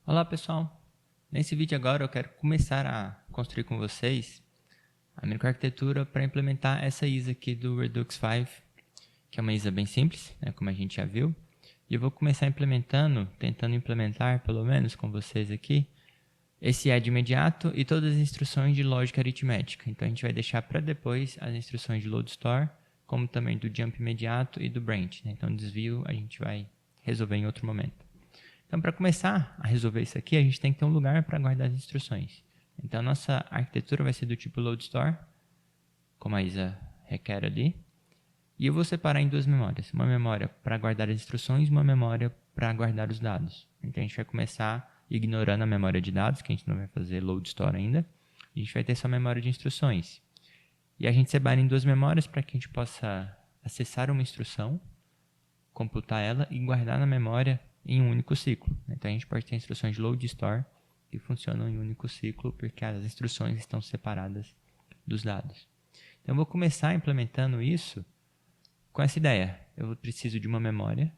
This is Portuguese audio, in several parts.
Olá pessoal, nesse vídeo agora eu quero começar a construir com vocês a microarquitetura para implementar essa ISA aqui do Redux 5, que é uma ISA bem simples, né, como a gente já viu. E eu vou começar tentando implementar pelo menos com vocês aqui, esse add imediato e todas as instruções de lógica aritmética. Então a gente vai deixar para depois as instruções de load store, como também do jump imediato e do branch, né? Então desvio a gente vai resolver em outro momento. Então, para começar a resolver isso aqui, a gente tem que ter um lugar para guardar as instruções. Então, a nossa arquitetura vai ser do tipo load store, como a ISA requer ali. E eu vou separar em duas memórias. Uma memória para guardar as instruções e uma memória para guardar os dados. Então, a gente vai começar ignorando a memória de dados, que a gente não vai fazer load store ainda. A gente vai ter só a memória de instruções. E a gente separa em duas memórias para que a gente possa acessar uma instrução, computar ela e guardar na memória em um único ciclo. Então a gente pode ter instruções de load store que funcionam em um único ciclo porque as instruções estão separadas dos dados. Então eu vou começar implementando isso com essa ideia. Eu preciso de uma memória,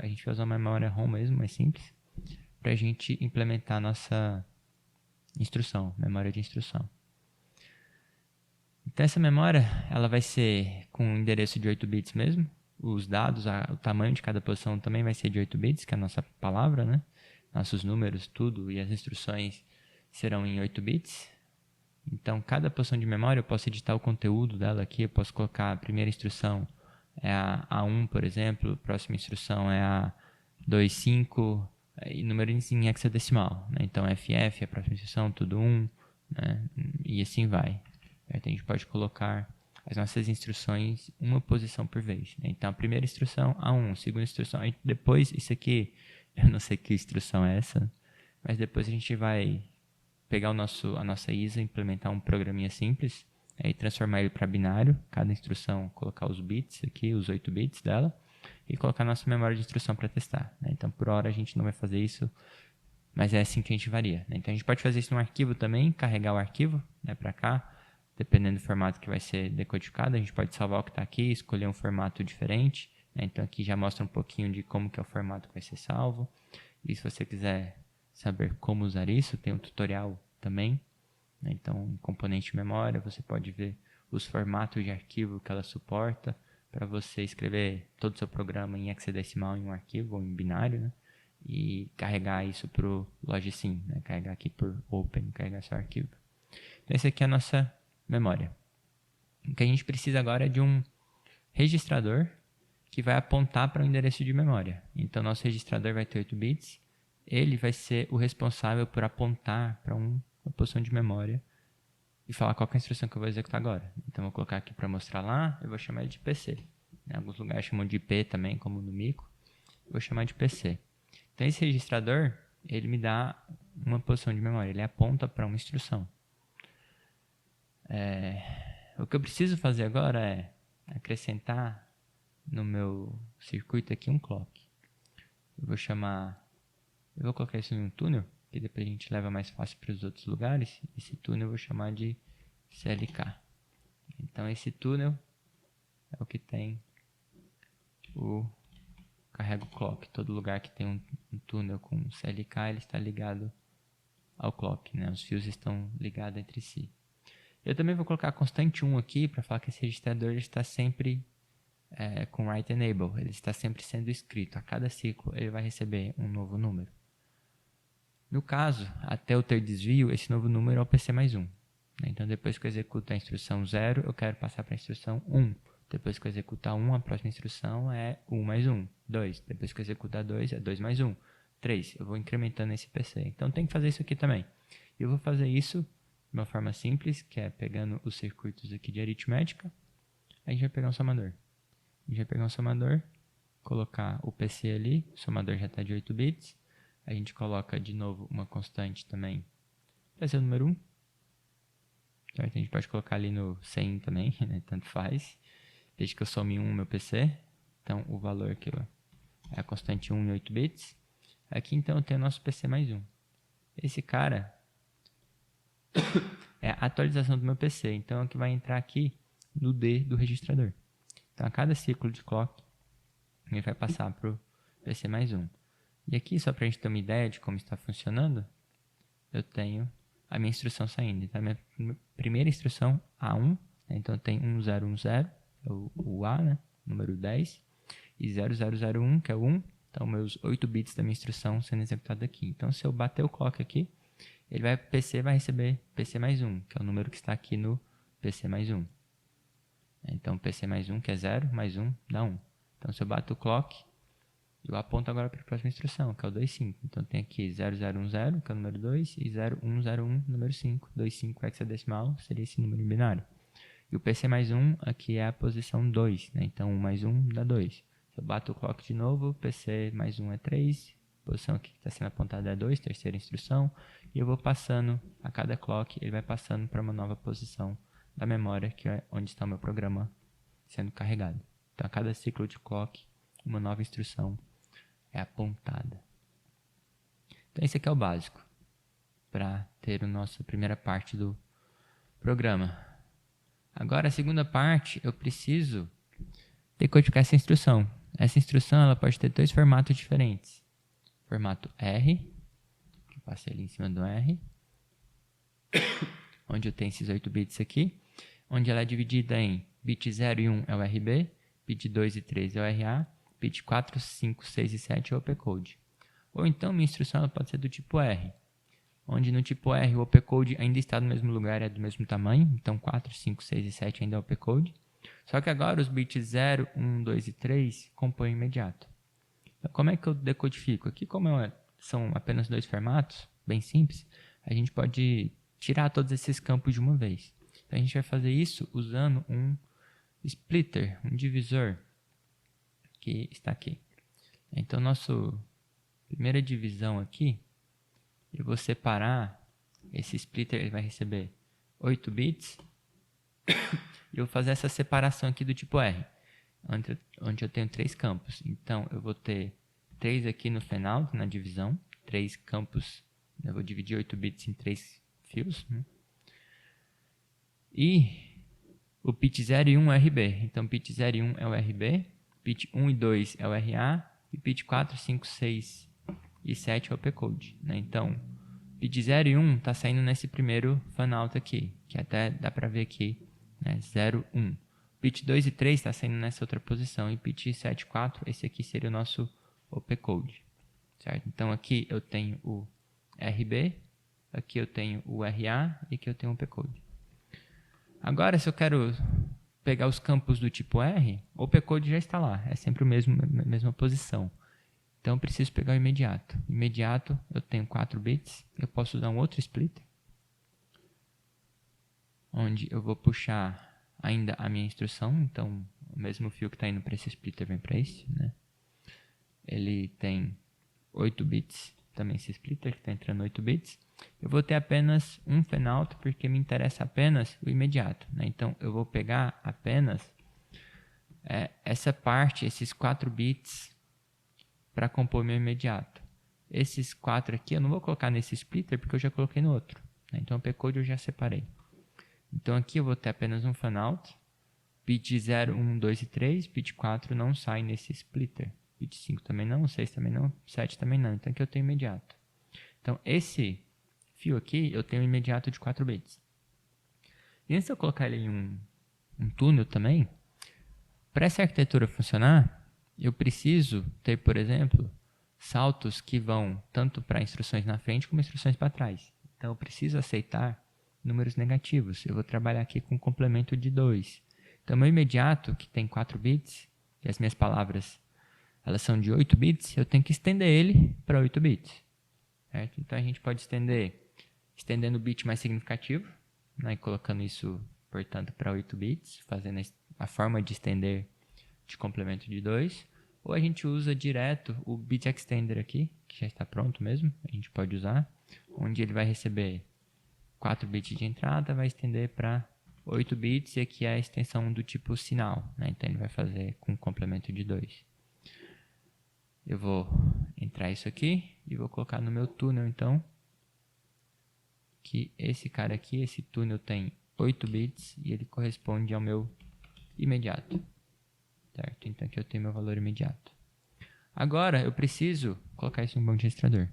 a gente vai usar uma memória ROM mesmo, mais simples, para a gente implementar a nossa instrução, memória de instrução. Então essa memória ela vai ser com um endereço de 8 bits mesmo. Os dados, o tamanho de cada posição também vai ser de 8 bits, que é a nossa palavra, né? Nossos números, tudo, e as instruções serão em 8 bits. Então, cada posição de memória, eu posso editar o conteúdo dela aqui, eu posso colocar a primeira instrução é a A1, por exemplo, a próxima instrução é a 25, e números em hexadecimal, né? Então, FF, a próxima instrução, tudo 1, né? E assim vai. Então, a gente pode colocar as nossas instruções uma posição por vez, né? Então, a primeira instrução, A1, a segunda instrução, e depois, isso aqui, eu não sei que instrução é essa, mas depois a gente vai pegar a nossa ISA, implementar um programinha simples, e transformar ele para binário, cada instrução colocar os bits aqui, os 8 bits dela, e colocar a nossa memória de instrução para testar, né? Então, por hora a gente não vai fazer isso, mas é assim que a gente varia, né? Então, a gente pode fazer isso no arquivo também, carregar o arquivo, né, para cá, dependendo do formato que vai ser decodificado, a gente pode salvar o que está aqui, escolher um formato diferente, né? Então aqui já mostra um pouquinho de como que é o formato que vai ser salvo. E se você quiser saber como usar isso, tem um tutorial também, né? Então em componente memória você pode ver os formatos de arquivo que ela suporta para você escrever todo o seu programa em hexadecimal em um arquivo ou em binário, né? E carregar isso para o Logsim, né? Carregar aqui por Open, carregar seu arquivo. Então esse aqui é a nossa memória. O que a gente precisa agora é de um registrador que vai apontar para o endereço de memória. Então, nosso registrador vai ter 8 bits. Ele vai ser o responsável por apontar para uma posição de memória e falar qual é a instrução que eu vou executar agora. Então, eu vou colocar aqui para mostrar lá. Eu vou chamar ele de PC. Em alguns lugares chamam de IP também, como no Mico. Eu vou chamar de PC. Então, esse registrador, ele me dá uma posição de memória. Ele aponta para uma instrução. O que eu preciso fazer agora é acrescentar no meu circuito aqui um clock. Eu vou colocar isso em um túnel, que depois a gente leva mais fácil para os outros lugares. Esse túnel eu vou chamar de CLK. Então esse túnel é o que tem carrega o clock. Todo lugar que tem um túnel com CLK, ele está ligado ao clock, né? Os fios estão ligados entre si. Eu também vou colocar a constante 1 aqui para falar que esse registrador está sempre com write enable. Ele está sempre sendo escrito. A cada ciclo ele vai receber um novo número. No caso, até eu ter desvio, esse novo número é o PC mais 1. Então depois que eu executo a instrução 0, eu quero passar para a instrução 1. Depois que eu executar 1, a próxima instrução é 1 mais 1. 2. Depois que eu executar 2, é 2 mais 1. 3. Eu vou incrementando esse PC. Então tem que fazer isso aqui também. Eu vou fazer isso de uma forma simples, que é pegando os circuitos aqui de aritmética. A gente vai pegar um somador. A gente vai pegar um somador, colocar o PC ali, o somador já está de 8 bits. A gente coloca de novo uma constante também, vai ser o número 1. Então, a gente pode colocar ali no 100 também, né? Tanto faz. Desde que eu some 1 no meu PC. Então, o valor que é a constante 1 em 8 bits. Aqui, então, eu tenho o nosso PC mais 1. Esse cara é a atualização do meu PC. Então, é o que vai entrar aqui no D do registrador. Então, a cada ciclo de clock, ele vai passar para o PC mais 1. E aqui, só para a gente ter uma ideia de como está funcionando, eu tenho a minha instrução saindo. Então, a minha primeira instrução, A1, né? Então eu tenho 1010, é o A, né? Número 10, e 0001, que é o 1. Então, meus 8 bits da minha instrução sendo executados aqui. Então, se eu bater o clock aqui, PC vai receber PC mais 1, que é o número que está aqui no PC mais 1. Então, PC mais 1, que é 0, mais 1, dá 1. Então, se eu bato o clock, eu aponto agora para a próxima instrução, que é o 25. Então, tem aqui 0010, que é o número 2, e 0101, número 5. 25 hexadecimal seria esse número em binário. E o PC mais 1 aqui é a posição 2, né? Então 1 mais 1 dá 2. Se eu bato o clock de novo, PC mais 1 é 3, a posição aqui que está sendo apontada é 2, terceira instrução, e eu vou passando, a cada clock, ele vai passando para uma nova posição da memória, que é onde está o meu programa sendo carregado. Então a cada ciclo de clock, uma nova instrução é apontada. Então esse aqui é o básico, para ter a nossa primeira parte do programa. Agora, a segunda parte, eu preciso decodificar essa instrução. Essa instrução ela pode ter dois formatos diferentes. Formato R, que eu passei ali em cima do R, onde eu tenho esses 8 bits aqui, onde ela é dividida em bit 0 e 1 é o RB, bit 2 e 3 é o RA, bit 4, 5, 6 e 7 é o opcode. Ou então, minha instrução ela pode ser do tipo R, onde no tipo R o opcode ainda está no mesmo lugar, é do mesmo tamanho, então 4, 5, 6 e 7 ainda é opcode. Só que agora os bits 0, 1, 2 e 3 compõem o imediato. Então, como é que eu decodifico? Aqui, como são apenas dois formatos, bem simples, a gente pode tirar todos esses campos de uma vez. Então, a gente vai fazer isso usando um splitter, um divisor, que está aqui. Então, nossa primeira divisão aqui, eu vou separar, esse splitter ele vai receber 8 bits, e eu vou fazer essa separação aqui do tipo R, onde eu tenho 3 campos. Então, eu vou ter 3 aqui no fanout, na divisão, 3 campos, eu vou dividir 8 bits em 3 fios, né? E o bit 0 e 1 é o RB, então bit 0 e 1 é o RB, bit 1 e 2 é o RA, e bit 4, 5, 6 e 7 é o opcode, né? Então, bit 0 e 1 está saindo nesse primeiro fanout aqui, que até dá para ver aqui, né? 0, 1. Bit 2 e 3 está saindo nessa outra posição, e bit 7 e 4, esse aqui seria o nosso opcode, certo? Então aqui eu tenho o RB, aqui eu tenho o RA e aqui eu tenho o opcode. Agora, se eu quero pegar os campos do tipo R, o opcode já está lá, é sempre a mesma posição. Então eu preciso pegar o imediato. Imediato, eu tenho 4 bits, eu posso usar um outro splitter, onde eu vou puxar ainda a minha instrução, então o mesmo fio que está indo para esse splitter vem para esse, né? Ele tem 8 bits, também esse splitter que está entrando 8 bits. Eu vou ter apenas um fanout, porque me interessa apenas o imediato, né? Então eu vou pegar apenas essa parte, esses 4 bits, para compor meu imediato. Esses 4 aqui eu não vou colocar nesse splitter, porque eu já coloquei no outro, né? Então o opcode eu já separei. Então aqui eu vou ter apenas um fanout, bit 0, 1, 2 e 3, bit 4 não sai nesse splitter, bit 5 também não, 6 também não, 7 também não, então aqui eu tenho imediato. Então esse fio aqui eu tenho imediato de 4 bits. E antes de eu colocar ele em um túnel também, para essa arquitetura funcionar, eu preciso ter, por exemplo, saltos que vão tanto para instruções na frente como instruções para trás. Então eu preciso aceitar números negativos. Eu vou trabalhar aqui com um complemento de 2. Então, meu imediato, que tem 4 bits, e as minhas palavras elas são de 8 bits, eu tenho que estender ele para 8 bits. Certo? Então, a gente pode estendendo o bit mais significativo, né, e colocando isso, portanto, para 8 bits, fazendo a forma de estender de complemento de 2. Ou a gente usa direto o bit extender aqui, que já está pronto mesmo, a gente pode usar, onde ele vai receber 4 bits de entrada, vai estender para 8 bits, e aqui é a extensão do tipo sinal, né? Então ele vai fazer com complemento de 2. Eu vou entrar isso aqui e vou colocar no meu túnel, então, que esse cara aqui, esse túnel tem 8 bits e ele corresponde ao meu imediato, certo? Então aqui eu tenho meu valor imediato. Agora, eu preciso colocar isso em um banco de registrador.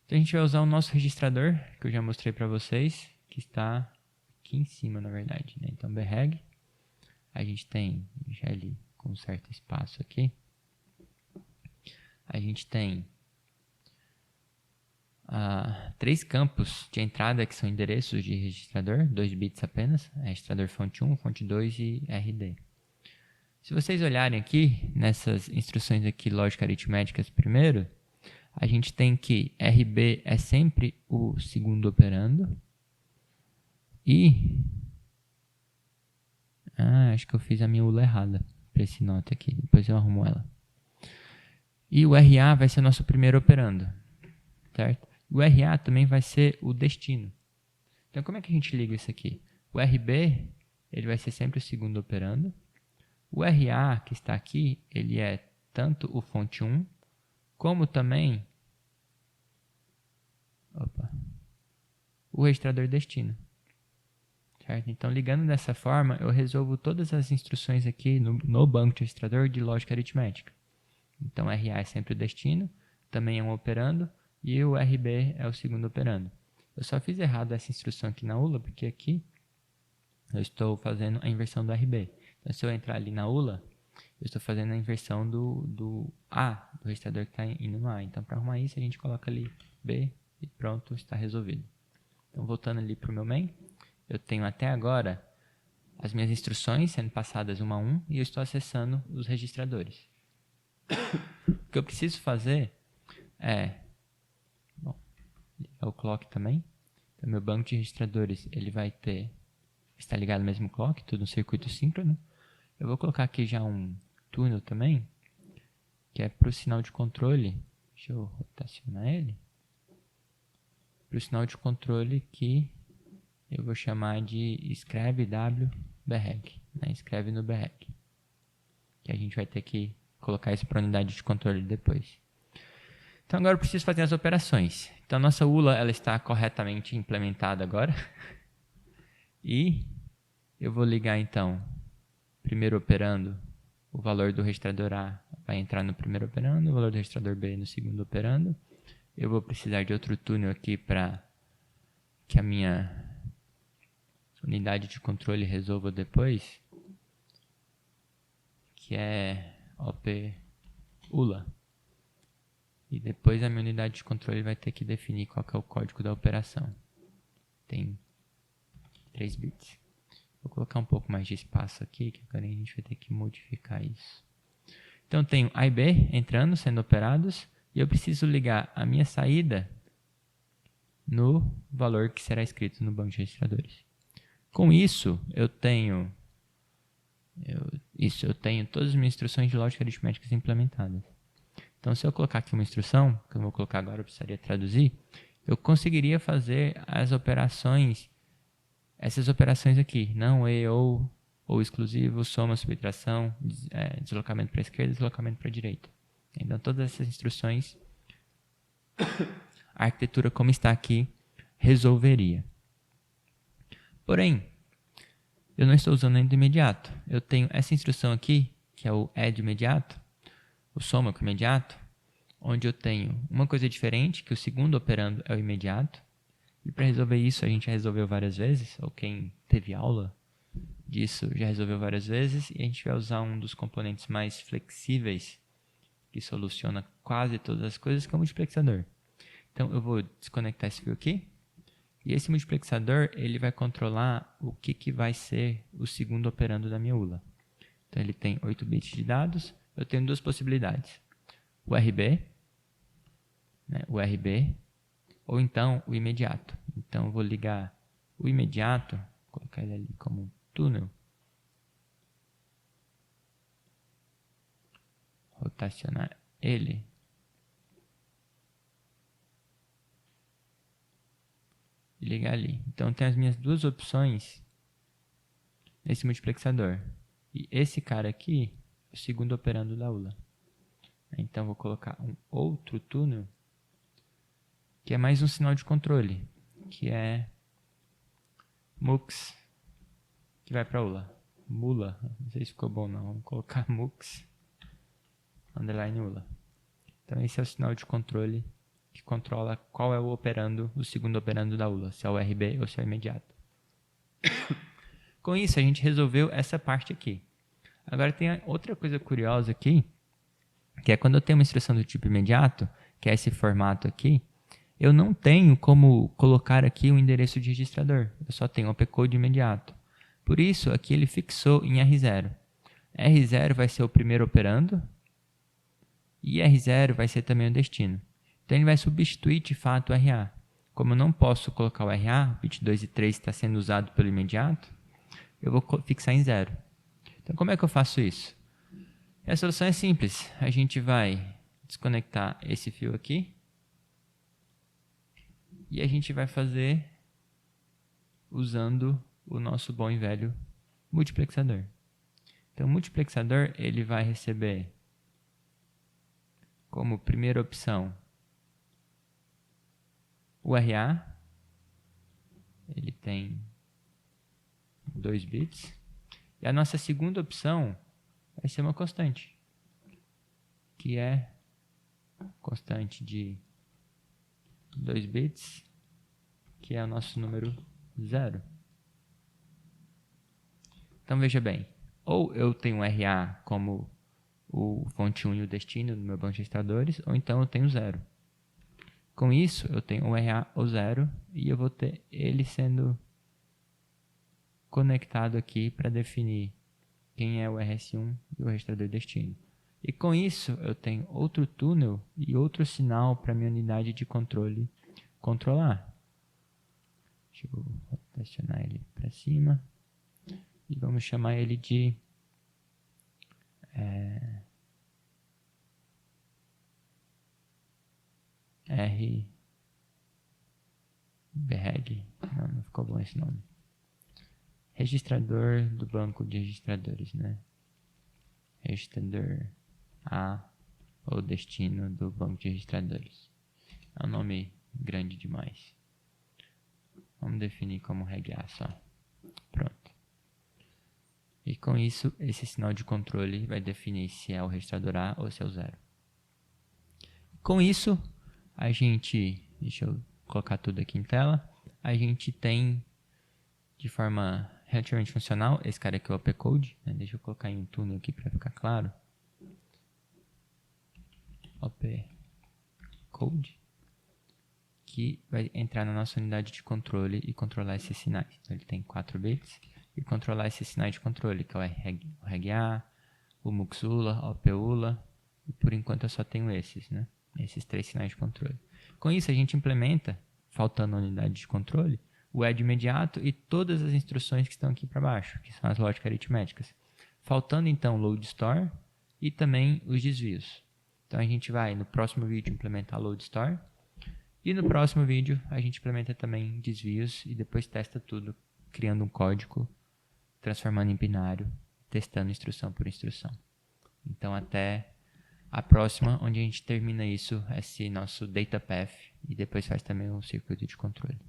Então, a gente vai usar o nosso registrador, que eu já mostrei para vocês, que está aqui em cima, na verdade, né? Então, breg, a gente tem GL com certo espaço aqui. A gente tem 3 campos de entrada, que são endereços de registrador, 2 bits apenas, registrador fonte 1, fonte 2 e RD. Se vocês olharem aqui, nessas instruções aqui, lógica aritméticas primeiro, a gente tem que RB é sempre o segundo operando. E... acho que eu fiz a minha ULA errada para esse nota aqui. Depois eu arrumo ela. E o RA vai ser o nosso primeiro operando. Certo? O RA também vai ser o destino. Então, como é que a gente liga isso aqui? O RB, ele vai ser sempre o segundo operando. O RA, que está aqui, ele é tanto o fonte 1, como também o registrador destino. Certo? Então, ligando dessa forma, eu resolvo todas as instruções aqui no banco de registrador de lógica aritmética. Então, RA é sempre o destino, também é um operando, e o RB é o segundo operando. Eu só fiz errado essa instrução aqui na ULA, porque aqui eu estou fazendo a inversão do RB. Então, se eu entrar ali na ULA, eu estou fazendo a inversão do A, do registrador que está indo no A. Então, para arrumar isso, a gente coloca ali B e pronto, está resolvido. Então, voltando ali para o meu main, eu tenho até agora as minhas instruções sendo passadas uma a um e eu estou acessando os registradores. O que eu preciso fazer é ligar o clock também. Então, meu banco de registradores ele vai estar ligado no mesmo clock, tudo no circuito síncrono. Eu vou colocar aqui já um túnel também, que é para o sinal de controle. Deixa eu rotacionar ele. Para o sinal de controle que eu vou chamar de escreve wbreg, né? Escreve no breg. Que a gente vai ter que colocar isso para a unidade de controle depois. Então agora eu preciso fazer as operações. Então a nossa ULA ela está corretamente implementada agora. E eu vou ligar então, primeiro operando, o valor do registrador A vai entrar no primeiro operando, o valor do registrador B no segundo operando. Eu vou precisar de outro túnel aqui para que a minha unidade de controle resolva depois, que é OP ULA. E depois a minha unidade de controle vai ter que definir qual que é o código da operação. Tem 3 bits. Vou colocar um pouco mais de espaço aqui, que agora a gente vai ter que modificar isso. Então, eu tenho A e B entrando, sendo operados, e eu preciso ligar a minha saída no valor que será escrito no banco de registradores. Com isso, eu tenho todas as minhas instruções de lógica aritmética implementadas. Então, se eu colocar aqui uma instrução, que eu não vou colocar agora, eu precisaria traduzir, eu conseguiria fazer as operações, essas operações aqui, não e, ou exclusivo, soma, subtração, deslocamento para a esquerda, deslocamento para a direita. Então, todas essas instruções, a arquitetura como está aqui, resolveria. Porém, eu não estou usando ainda imediato. Eu tenho essa instrução aqui, que é o add imediato, o soma com imediato, onde eu tenho uma coisa diferente, que o segundo operando é o imediato. E para resolver isso, a gente já resolveu várias vezes, ou quem teve aula disso já resolveu várias vezes, e a gente vai usar um dos componentes mais flexíveis, que soluciona quase todas as coisas, que é o multiplexador. Então, eu vou desconectar esse fio aqui, e esse multiplexador ele vai controlar o que vai ser o segundo operando da minha ULA. Então, ele tem 8 bits de dados. Eu tenho duas possibilidades. O RB, ou então o imediato. Então, eu vou ligar o imediato, colocar ele ali como um túnel. Rotacionar ele. E ligar ali. Então, tem as minhas duas opções nesse multiplexador. E esse cara aqui, o segundo operando da ULA. Então, vou colocar um outro túnel, que é mais um sinal de controle, que é MUX, que vai para a ULA. Mula, não sei se ficou bom não, vamos colocar MUX. underline ULA. Então esse é o sinal de controle que controla qual é o operando, o segundo operando da ULA, se é o RB ou se é o imediato. Com isso, a gente resolveu essa parte aqui. Agora tem outra coisa curiosa aqui, que é quando eu tenho uma instrução do tipo imediato, que é esse formato aqui, eu não tenho como colocar aqui um endereço de registrador. Eu só tenho o opcode imediato. Por isso, aqui ele fixou em R0. R0 vai ser o primeiro operando e R0 vai ser também o destino. Então ele vai substituir de fato o RA. Como eu não posso colocar o RA, o bit 2 e 3 está sendo usado pelo imediato, eu vou fixar em 0. Então como é que eu faço isso? A solução é simples. A gente vai desconectar esse fio aqui e a gente vai fazer usando o nosso bom e velho multiplexador. Então o multiplexador ele vai receber como primeira opção o RA, ele tem 2 bits, e a nossa segunda opção vai ser uma constante, que é constante de 2 bits, que é o nosso número 0. Então veja bem, ou eu tenho um RA como o fonte 1 e o destino no meu banco de registradores, ou então eu tenho 0. Com isso, eu tenho o RA ou 0 e eu vou ter ele sendo conectado aqui para definir quem é o RS1 e o registrador destino. E com isso, eu tenho outro túnel e outro sinal para minha unidade de controle controlar. Deixa eu rotacionar ele para cima. E vamos chamar ele de RBREG. Não ficou bom esse nome. Registrador do banco de registradores, né? Registrador A ou destino do banco de registradores. É um nome grande demais. Vamos definir como RegA só. Pronto. E com isso, esse sinal de controle vai definir se é o registrador A ou se é o 0. Com isso, a gente... Deixa eu colocar tudo aqui em tela. A gente tem, de forma relativamente funcional, esse cara aqui é o opcode. Né? Deixa eu colocar em um túnel aqui para ficar claro. Opcode, que vai entrar na nossa unidade de controle e controlar esses sinais. Então, ele tem 4 bits e controlar esses sinais de controle, que é o RegA, o MUX-ULA, o OP-ULA, e por enquanto eu só tenho esses, né? Esses 3 sinais de controle. Com isso, a gente implementa, faltando a unidade de controle, o add imediato e todas as instruções que estão aqui para baixo, que são as lógicas aritméticas. Faltando, então, o load store e também os desvios. Então, a gente vai, no próximo vídeo, implementar load store. E no próximo vídeo, a gente implementa também desvios e depois testa tudo, criando um código, transformando em binário, testando instrução por instrução. Então, até a próxima, onde a gente termina isso, esse nosso data path, e depois faz também o circuito de controle.